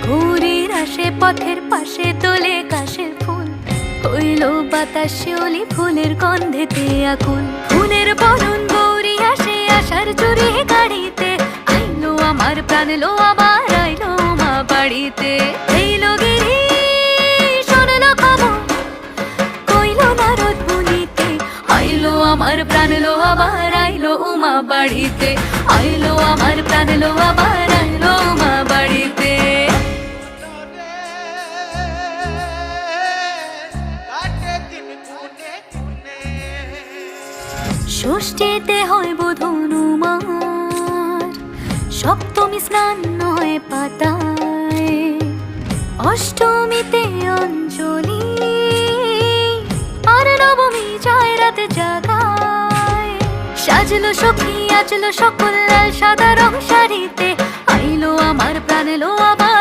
ভোরের আসে পথের পাশে তোলে কাশের ফুল, হইল বাতাস শিউলি ফুলের গন্ধেতে আকুল। ফুলের বরণ গৌরী আসে আশার চুরি গাড়িতে, আইলো আমার প্রাণ লো আবার আইলো মা বাড়িতে। এইলো গিরি শোনলো খবর, কইলো নারদ মুনিতে, আইলো আমার প্রাণ লো আবার আইলো মা বাড়িতে, আইলো আমার প্রাণ লো আবার আইলো মা বাড়িতে। ষষ্ঠীতে হয় বোধনুমার, সপ্তমী স্নান নয় পাতায়, অষ্টমীতে অঞ্জলি, আর নবমী যায় রাত জাগায়। সাজলো সখী আজলো সকল লাল সাদা রং শাড়িতে, আইলো আমার প্রাণ লো আবার